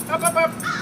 Up, up, up.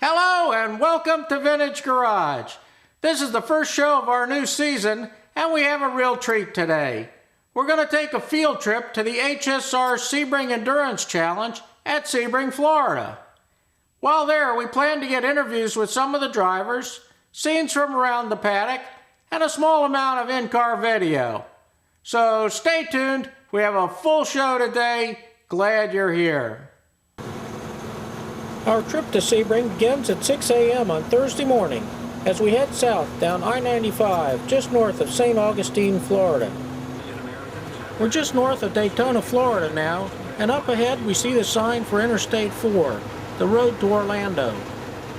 Hello and welcome to Vintage Garage. This is the first show of our new season and we have a real treat today. We're going to take a field trip to the HSR Sebring Endurance Challenge at Sebring, Florida. While there, we plan to get interviews with some of the drivers, scenes from around the paddock, and a small amount of in-car video. So stay tuned, we have a full show today. Glad you're here. Our trip to Sebring begins at 6 a.m. on Thursday morning as we head south down I-95 just north of St. Augustine, Florida. We're just north of Daytona, Florida now, and up ahead we see the sign for Interstate 4, the road to Orlando.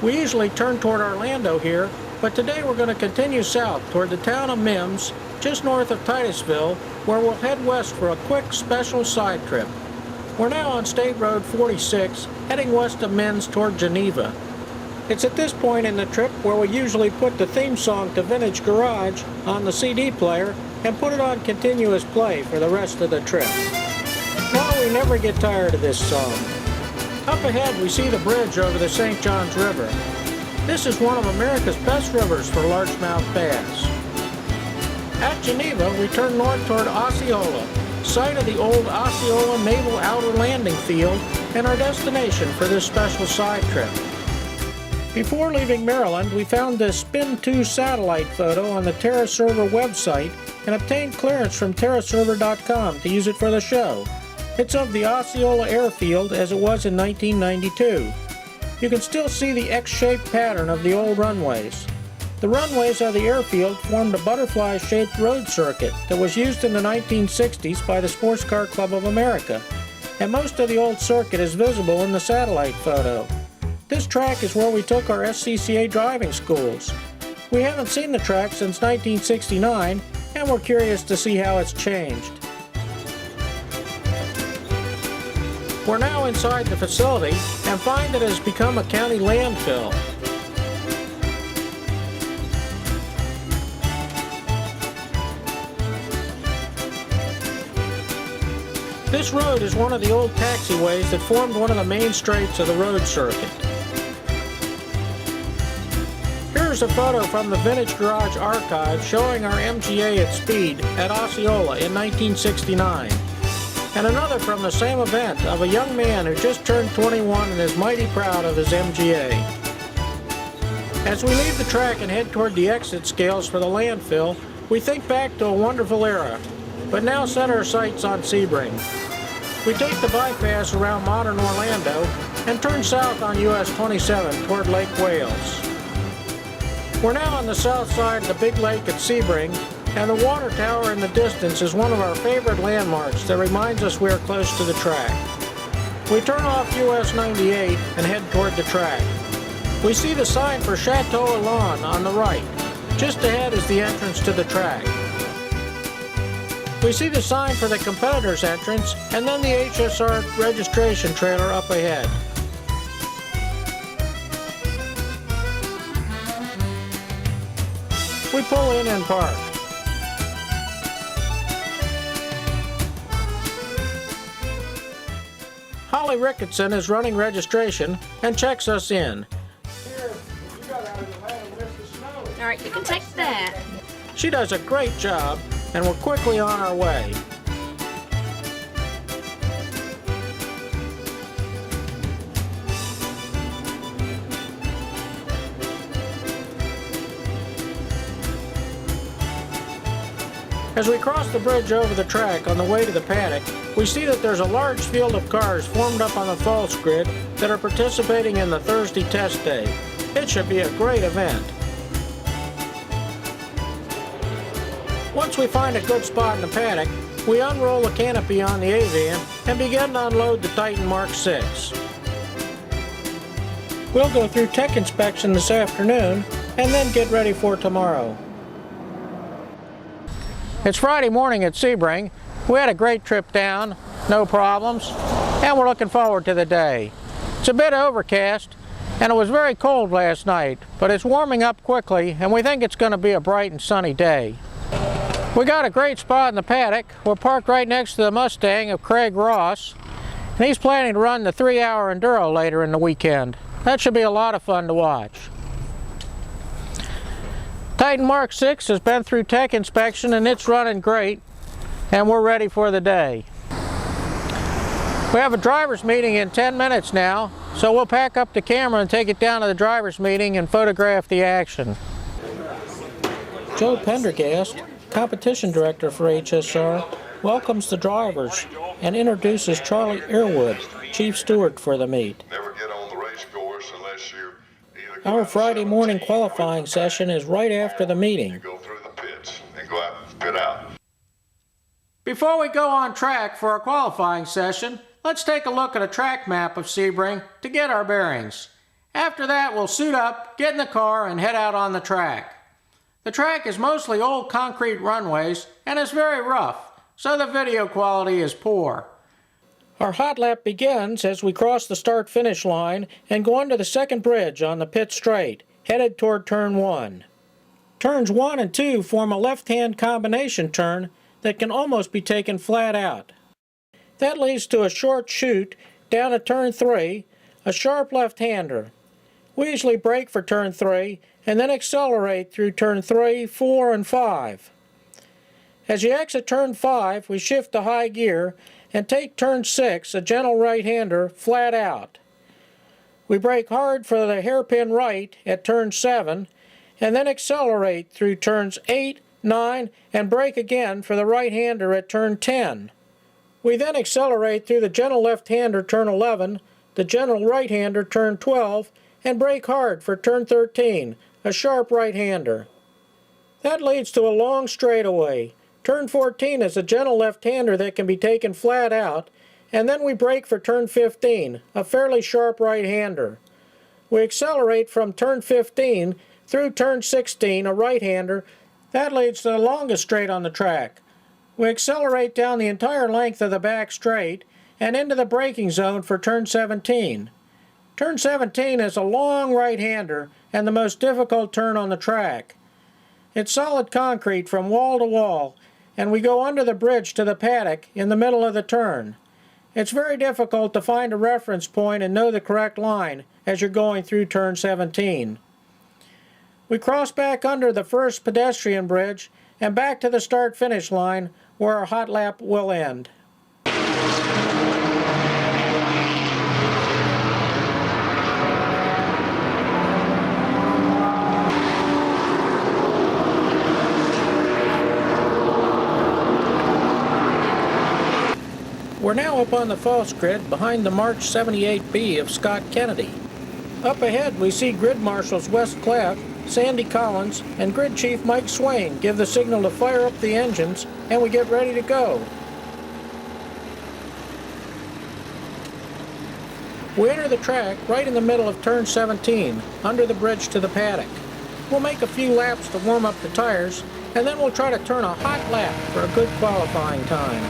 We usually turn toward Orlando here, but today we're going to continue south toward the town of Mims, just north of Titusville, where we'll head west for a quick special side trip. We're now on State Road 46, heading west of Mims toward Geneva. It's at this point in the trip where we usually put the theme song to Vintage Garage on the CD player and put it on continuous play for the rest of the trip. Now we never get tired of this song. Up ahead we see the bridge over the St. Johns River. This is one of America's best rivers for largemouth bass. At Geneva we turn north toward Osceola, site of the old Osceola Naval Outer Landing Field and our destination for this special side trip. Before leaving Maryland, we found this Spin 2 satellite photo on the TerraServer website and obtained clearance from TerraServer.com to use it for the show. It's of the Osceola Airfield as it was in 1992. You can still see the X-shaped pattern of the old runways. The runways of the airfield formed a butterfly-shaped road circuit that was used in the 1960s by the Sports Car Club of America, and most of the old circuit is visible in the satellite photo. This track is where we took our SCCA driving schools. We haven't seen the track since 1969, and we're curious to see how it's changed. We're now inside the facility and find that it has become a county landfill. This road is one of the old taxiways that formed one of the main straights of the road circuit. Here's a photo from the Vintage Garage archive showing our MGA at speed at Osceola in 1969. And another from the same event of a young man who just turned 21 and is mighty proud of his MGA. As we leave the track and head toward the exit scales for the landfill, we think back to a wonderful era, but now set our sights on Sebring. We take the bypass around modern Orlando and turn south on US 27 toward Lake Wales. We're now on the south side of the big lake at Sebring, and the water tower in the distance is one of our favorite landmarks that reminds us we are close to the track. We turn off US 98 and head toward the track. We see the sign for Chateau Elan on the right. Just ahead is the entrance to the track. We see the sign for the competitor's entrance and then the HSR registration trailer up ahead. We pull in and park. Holly Ricketson is running registration and checks us in. All right, you can take that. She does a great job, and we're quickly on our way. As we cross the bridge over the track on the way to the paddock, we see that there's a large field of cars formed up on the false grid that are participating in the Thursday test day. It should be a great event. Once we find a good spot in the paddock, we unroll the canopy on the A-van and begin to unload the Titan Mark 6. We'll go through tech inspection this afternoon and then get ready for tomorrow. It's Friday morning at Sebring. We had a great trip down, no problems, and we're looking forward to the day. It's a bit overcast, and it was very cold last night, but it's warming up quickly, and we think it's going to be a bright and sunny day. We got a great spot in the paddock. We're parked right next to the Mustang of Craig Ross, and he's planning to run the 3-hour Enduro later in the weekend. That should be a lot of fun to watch. Titan Mark 6 has been through tech inspection and it's running great, and we're ready for the day. We have a driver's meeting in 10 minutes now, so we'll pack up the camera and take it down to the driver's meeting and photograph the action. Joe Pendergast, competition director for HSR, welcomes the drivers and introduces Charlie Earwood, chief steward for the meet. Our Friday morning qualifying session is right after the meeting. Before we go on track for our qualifying session, let's take a look at a track map of Sebring to get our bearings. After that, we'll suit up, get in the car, and head out on the track. The track is mostly old concrete runways and is very rough, so the video quality is poor. Our hot lap begins as we cross the start-finish line and go under the second bridge on the pit straight, headed toward turn 1. Turns 1 and 2 form a left-hand combination turn that can almost be taken flat out. That leads to a short chute down at turn 3, a sharp left-hander. We usually brake for turn 3 and then accelerate through turn 3, 4, and 5. As you exit turn 5, we shift to high gear and take turn 6, a gentle right-hander, flat out. We brake hard for the hairpin right at turn 7, and then accelerate through turns 8, 9, and brake again for the right-hander at turn 10. We then accelerate through the gentle left-hander turn 11, the gentle right-hander turn 12, and brake hard for turn 13, a sharp right-hander. That leads to a long straightaway. Turn 14 is a gentle left-hander that can be taken flat out, and then we brake for turn 15, a fairly sharp right-hander. We accelerate from turn 15 through turn 16, a right-hander. That leads to the longest straight on the track. We accelerate down the entire length of the back straight and into the braking zone for turn 17. Turn 17 is a long right-hander and the most difficult turn on the track. It's solid concrete from wall to wall, and we go under the bridge to the paddock in the middle of the turn. It's very difficult to find a reference point and know the correct line as you're going through turn 17. We cross back under the first pedestrian bridge and back to the start-finish line where our hot lap will end. We're now up on the false grid behind the March 78B of Scott Kennedy. Up ahead we see Grid Marshals Wes Claff, Sandy Collins, and Grid Chief Mike Swain give the signal to fire up the engines, and we get ready to go. We enter the track right in the middle of turn 17, under the bridge to the paddock. We'll make a few laps to warm up the tires, and then we'll try to turn a hot lap for a good qualifying time.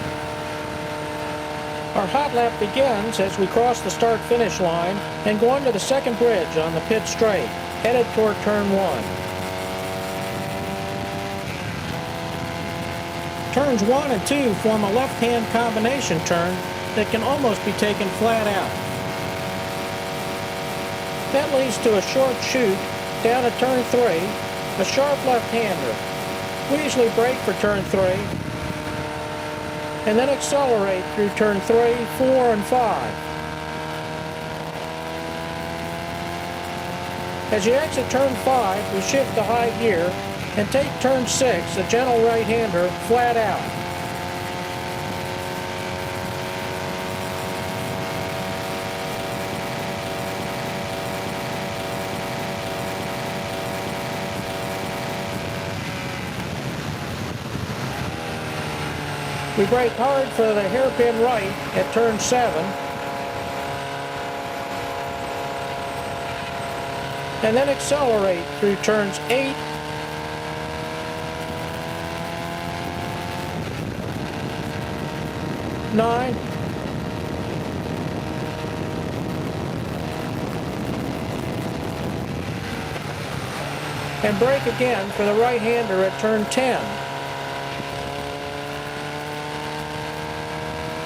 Our hot lap begins as we cross the start-finish line and go under the second bridge on the pit straight, headed toward turn 1. Turns 1 and 2 form a left-hand combination turn that can almost be taken flat out. That leads to a short chute down at turn 3, a sharp left-hander. We usually brake for turn 3, and then accelerate through turn 3, 4, and 5. As you exit turn 5, we shift to high gear and take turn 6, a gentle right-hander, flat out. We brake hard for the hairpin right at turn 7, and then accelerate through turns 8, 9, and brake again for the right-hander at turn 10.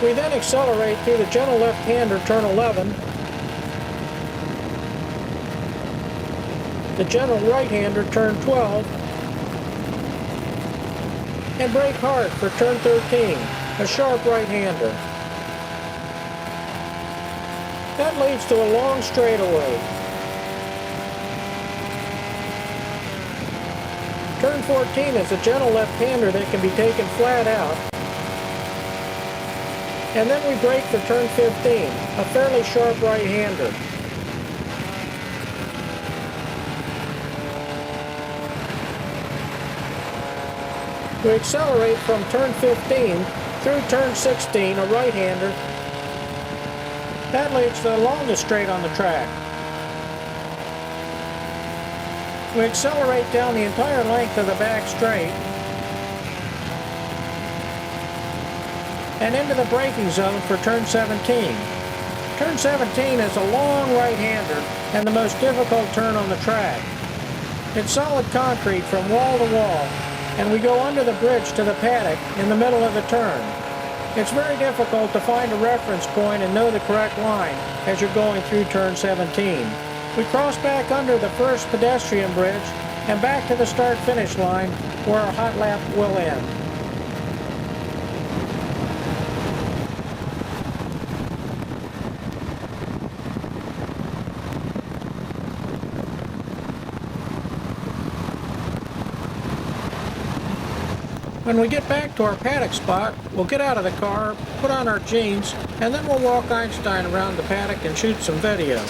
We then accelerate through the gentle left-hander turn 11, the gentle right-hander turn 12, and brake hard for turn 13, a sharp right-hander. That leads to a long straightaway. Turn 14 is a gentle left-hander that can be taken flat out. And then we brake for turn 15, a fairly sharp right-hander. We accelerate from turn 15 through turn 16, a right-hander. That leads to the longest straight on the track. We accelerate down the entire length of the back straight and into the braking zone for turn 17. Turn 17 is a long right-hander and the most difficult turn on the track. It's solid concrete from wall to wall, and we go under the bridge to the paddock in the middle of the turn. It's very difficult to find a reference point and know the correct line as you're going through turn 17. We cross back under the first pedestrian bridge and back to the start-finish line where our hot lap will end. When we get back to our paddock spot, we'll get out of the car, put on our jeans, and then we'll walk Einstein around the paddock and shoot some video.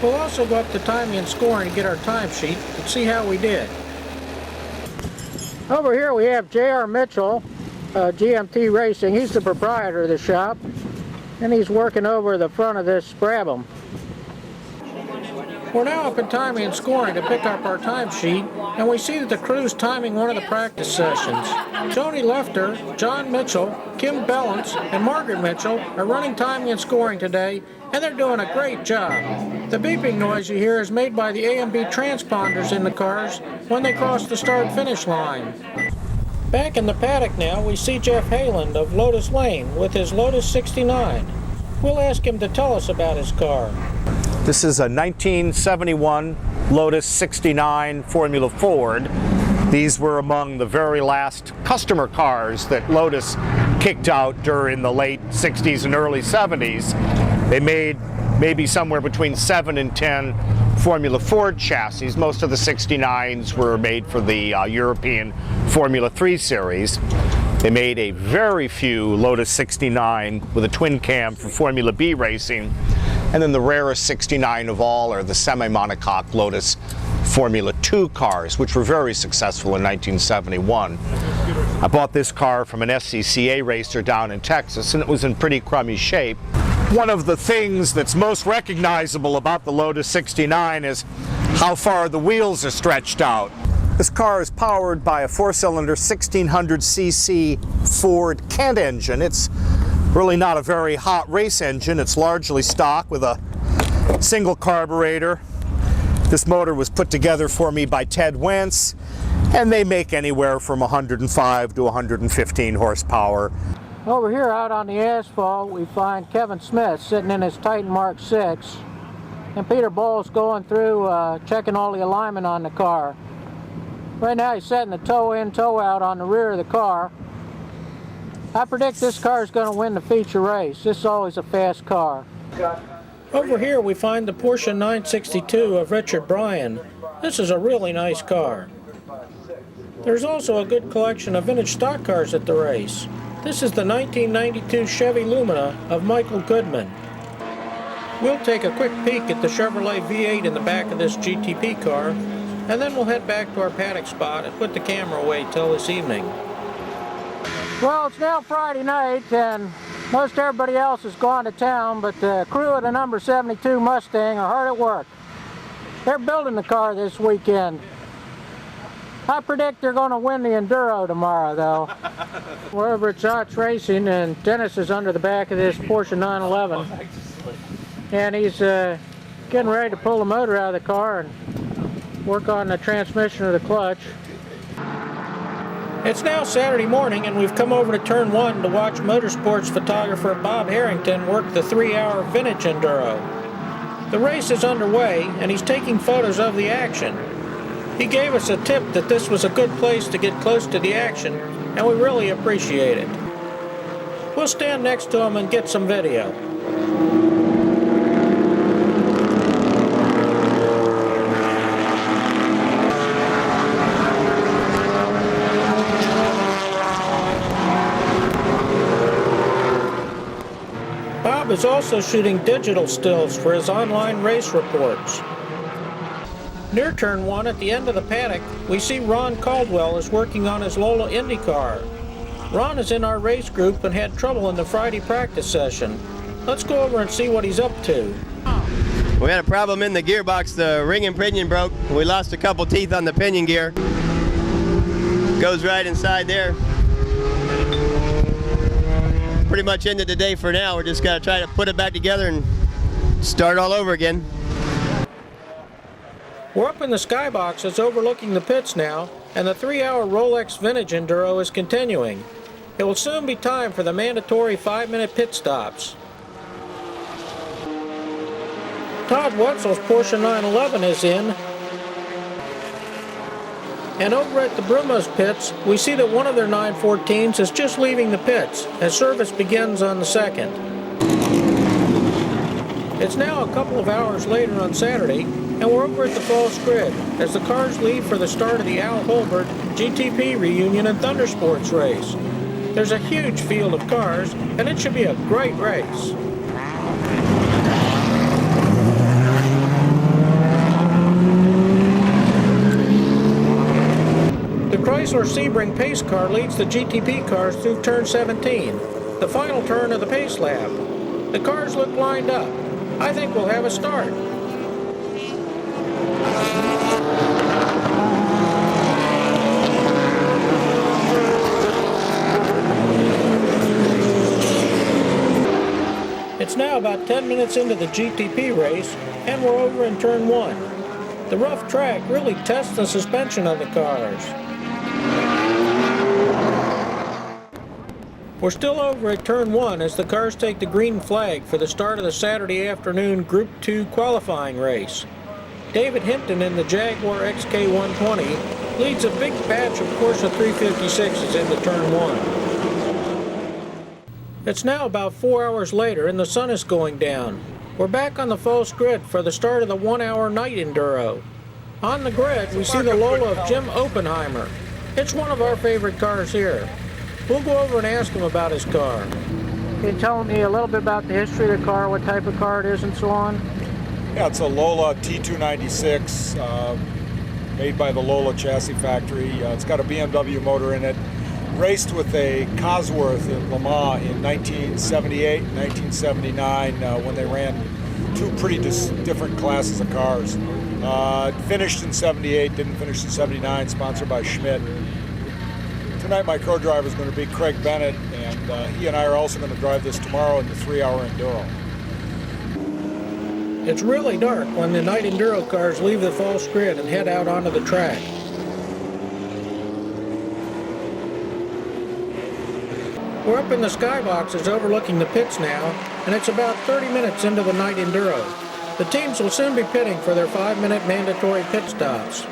We'll also go up to timing and scoring to get our timesheet and see how we did. Over here we have J.R. Mitchell, GMT Racing. He's the proprietor of the shop, and he's working over the front of this Brabham. We're now up in timing and scoring to pick up our timesheet, and we see that the crew's timing one of the practice sessions. Joni Lefter, John Mitchell, Kim Bellance, and Margaret Mitchell are running timing and scoring today, and they're doing a great job. The beeping noise you hear is made by the A&B transponders in the cars when they cross the start-finish line. Back in the paddock now, we see Jeff Halen of Lotus Lane with his Lotus 69. We'll ask him to tell us about his car. This is a 1971 Lotus 69 Formula Ford. These were among the very last customer cars that Lotus kicked out during the late 60s and early 70s. They made maybe somewhere between 7 and 10 Formula Ford chassis. Most of the 69s were made for the European Formula 3 series. They made a very few Lotus 69 with a twin cam for Formula B racing. And then the rarest 69 of all are the semi-monocoque Lotus Formula 2 cars, which were very successful in 1971. I bought this car from an SCCA racer down in Texas, and it was in pretty crummy shape. One of the things that's most recognizable about the Lotus 69 is how far the wheels are stretched out. This car is powered by a 4-cylinder 1600cc Ford Kent engine. It's really not a very hot race engine. It's largely stock with a single carburetor, This motor was put together for me by Ted Wentz, and they make anywhere from 105 to 115 horsepower. Over here out on the asphalt, we find Kevin Smith sitting in his Titan Mark 6, and Peter Bowles going through checking all the alignment on the car. Right now he's setting the toe in, toe out on the rear of the car. I predict this car is going to win the feature race. This is always a fast car. Over here we find the Porsche 962 of Richard Bryan. This is a really nice car. There's also a good collection of vintage stock cars at the race. This is the 1992 Chevy Lumina of Michael Goodman. We'll take a quick peek at the Chevrolet V8 in the back of this GTP car, and then we'll head back to our paddock spot and put the camera away till this evening. Well, it's now Friday night, and most everybody else has gone to town, but the crew of the number 72 Mustang are hard at work. They're building the car this weekend. I predict they're going to win the Enduro tomorrow, though. We're over at Zotz Racing, and Dennis is under the back of this Porsche 911. And he's getting ready to pull the motor out of the car and work on the transmission or the clutch. It's now Saturday morning, and we've come over to Turn 1 to watch motorsports photographer Bob Harrington work the 3-hour vintage Enduro. The race is underway, and he's taking photos of the action. He gave us a tip that this was a good place to get close to the action, and we really appreciate it. We'll stand next to him and get some video. Bob is also shooting digital stills for his online race reports. Near Turn 1 at the end of the paddock, we see Ron Caldwell is working on his Lola Indy car. Ron is in our race group and had trouble in the Friday practice session. Let's go over and see what he's up to. We had a problem in the gearbox. The ring and pinion broke. We lost a couple teeth on the pinion gear. Goes right inside there. Pretty much ended the day for now. We're just got to try to put it back together and start all over again. We're up in the skyboxes overlooking the pits now, and the 3-hour Rolex Vintage Enduro is continuing. It will soon be time for the mandatory 5-minute pit stops. Todd Wetzel's Porsche 911 is in, and over at the Brumo's pits, we see that one of their 914s is just leaving the pits as service begins on the 2nd. It's now a couple of hours later on Saturday, and we're over at the Falls Grid as the cars leave for the start of the Al Holbert GTP reunion and Thundersports race. There's a huge field of cars, and it should be a great race. The Chrysler Sebring pace car leads the GTP cars through turn 17, the final turn of the pace lap. The cars look lined up. I think we'll have a start. It's now about 10 minutes into the GTP race, and we're over in Turn 1. The rough track really tests the suspension of the cars. We're still over at Turn 1 as the cars take the green flag for the start of the Saturday afternoon Group 2 qualifying race. David Hinton in the Jaguar XK120 leads a big batch of Porsche 356s into Turn 1. It's now about 4 hours later and the sun is going down. We're back on the Falls Grid for the start of the 1-hour night Enduro. On the grid, we see the Lola of Jim Oppenheimer. It's one of our favorite cars here. We'll go over and ask him about his car. Can you tell me a little bit about the history of the car, what type of car it is and so on? Yeah, it's a Lola T296, made by the Lola chassis factory. It's got a BMW motor in it. Raced with a Cosworth in Le Mans in 1978 and 1979 when they ran two pretty different classes of cars. Finished in 78, didn't finish in 79, sponsored by Schmidt. Tonight my co-driver is going to be Craig Bennett, and he and I are also going to drive this tomorrow in the 3-hour Enduro. It's really dark when the night enduro cars leave the false grid and head out onto the track. We're up in the skyboxes overlooking the pits now, and it's about 30 minutes into the night enduro. The teams will soon be pitting for their 5-minute mandatory pit stops.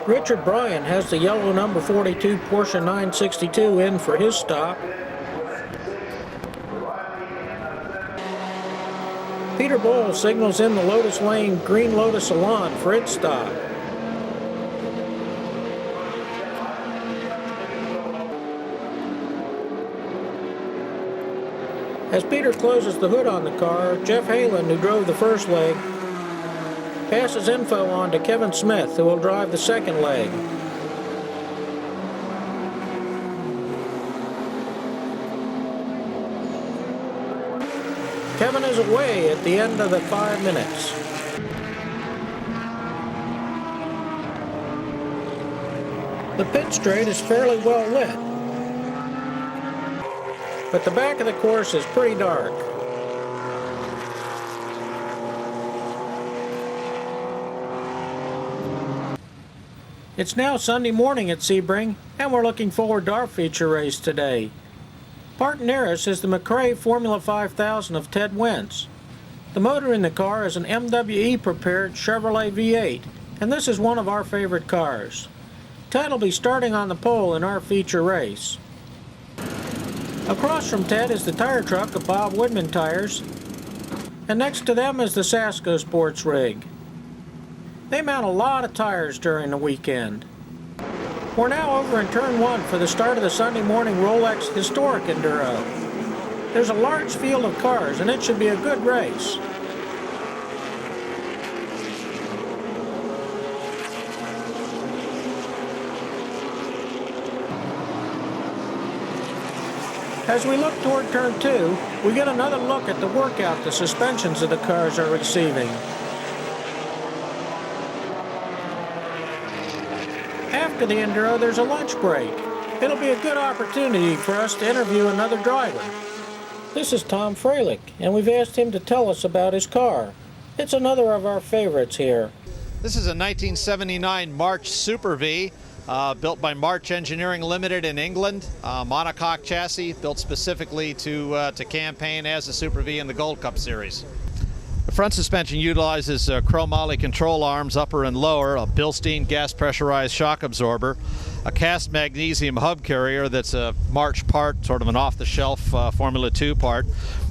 Richard Bryan has the yellow number 42 Porsche 962 in for his stop. Peter Bowl signals in the Lotus Lane green Lotus Elan for its stop. As Peter closes the hood on the car, Jeff Halen, who drove the first leg, passes info on to Kevin Smith, who will drive the second leg. Kevin is away at the end of the 5 minutes. The pit straight is fairly well lit, but the back of the course is pretty dark. It's now Sunday morning at Sebring, and we're looking forward to our feature race today. Partneris is the McRae Formula 5000 of Ted Wentz. The motor in the car is an MWE-prepared Chevrolet V8, and this is one of our favorite cars. Ted will be starting on the pole in our feature race. Across from Ted is the tire truck of Bob Woodman Tires, and next to them is the Sasco Sports Rig. They mount a lot of tires during the weekend. We're now over in Turn 1 for the start of the Sunday morning Rolex Historic Enduro. There's a large field of cars, and it should be a good race. As we look toward Turn 2, we get another look at the workout the suspensions of the cars are receiving. After the enduro, there's a lunch break. It'll be a good opportunity for us to interview another driver. This is Tom Freilich, and we've asked him to tell us about his car. It's another of our favorites here. This is a 1979 March Super V. Built by March Engineering Limited in England, monocoque chassis built specifically to campaign as a Super V in the Gold Cup Series. The front suspension utilizes chromoly control arms, upper and lower, a Bilstein gas pressurized shock absorber, a cast magnesium hub carrier that's a March part, sort of an off-the-shelf Formula 2 part,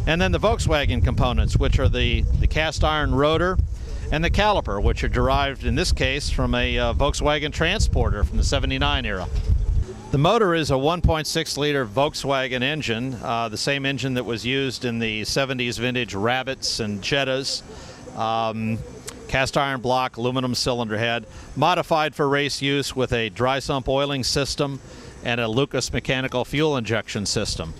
and then the Volkswagen components, which are the cast iron rotor and the caliper, which are derived in this case from a Volkswagen Transporter from the '79 era. The motor is a 1.6 liter Volkswagen engine, the same engine that was used in the 70s vintage Rabbits and Jettas. Cast iron block, aluminum cylinder head, modified for race use with a dry sump oiling system and a Lucas mechanical fuel injection system.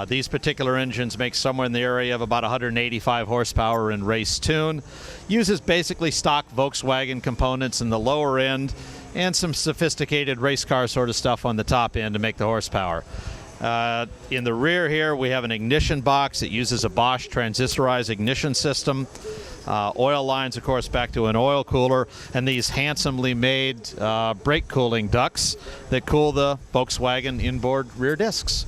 These particular engines make somewhere in the area of about 185 horsepower in race tune. Uses basically stock Volkswagen components in the lower end and some sophisticated race car sort of stuff on the top end to make the horsepower. In the rear here we have an ignition box. It uses a Bosch transistorized ignition system. Oil lines, of course, back to an oil cooler, and these handsomely made brake cooling ducts that cool the Volkswagen inboard rear discs.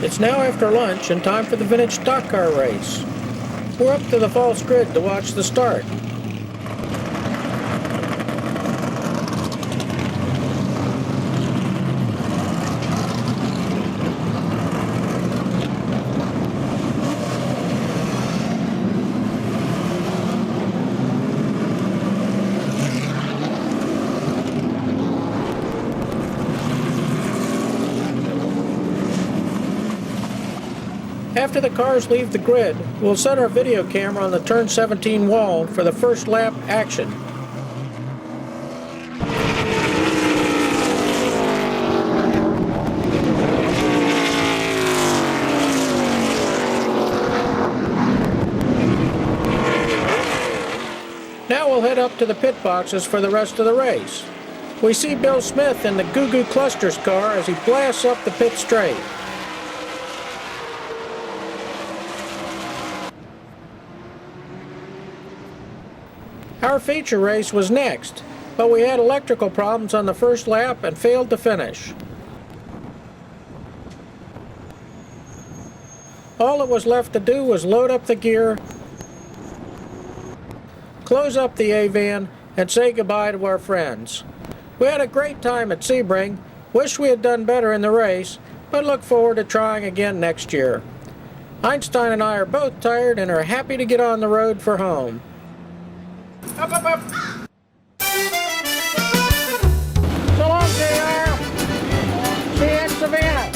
It's now after lunch and time for the vintage stock car race. We're up to the false grid to watch the start. After the cars leave the grid, we'll set our video camera on the turn 17 wall for the first lap action. Now we'll head up to the pit boxes for the rest of the race. We see Bill Smith in the Goo Goo Clusters car as he blasts up the pit straight. Our feature race was next, but we had electrical problems on the first lap and failed to finish. All that was left to do was load up the gear, close up the A-van, and say goodbye to our friends. We had a great time at Sebring. Wish we had done better in the race, but look forward to trying again next year. Einstein and I are both tired and are happy to get on the road for home. Up, up, up! So long, JR! See you in Savannah!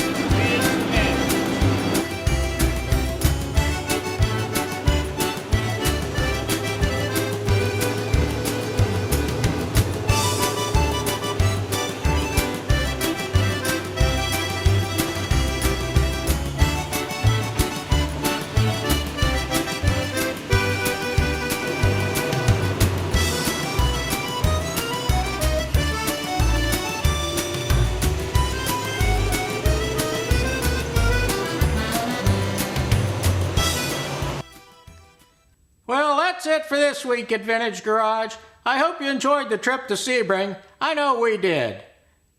Well, that's it for this week at Vintage Garage. I hope you enjoyed the trip to Sebring. I know we did.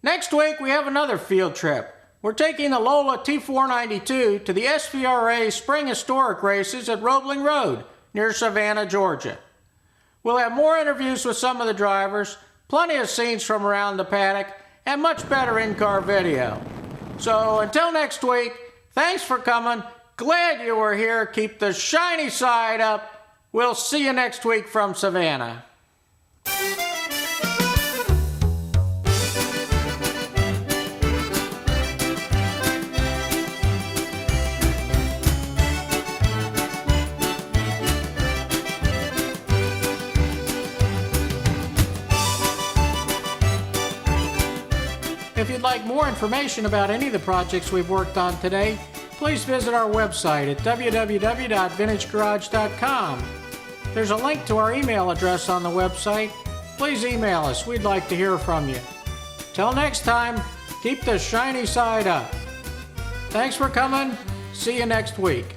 Next week we have another field trip. We're taking the Lola T492 to the SVRA Spring Historic Races at Roebling Road near Savannah, Georgia. We'll have more interviews with some of the drivers, plenty of scenes from around the paddock, and much better in-car video. So until next week, thanks for coming. Glad you were here. Keep the shiny side up. We'll see you next week from Savannah. If you'd like more information about any of the projects we've worked on today, please visit our website at www.vintagegarage.com. There's a link to our email address on the website. Please email us. We'd like to hear from you. Till next time, keep the shiny side up. Thanks for coming. See you next week.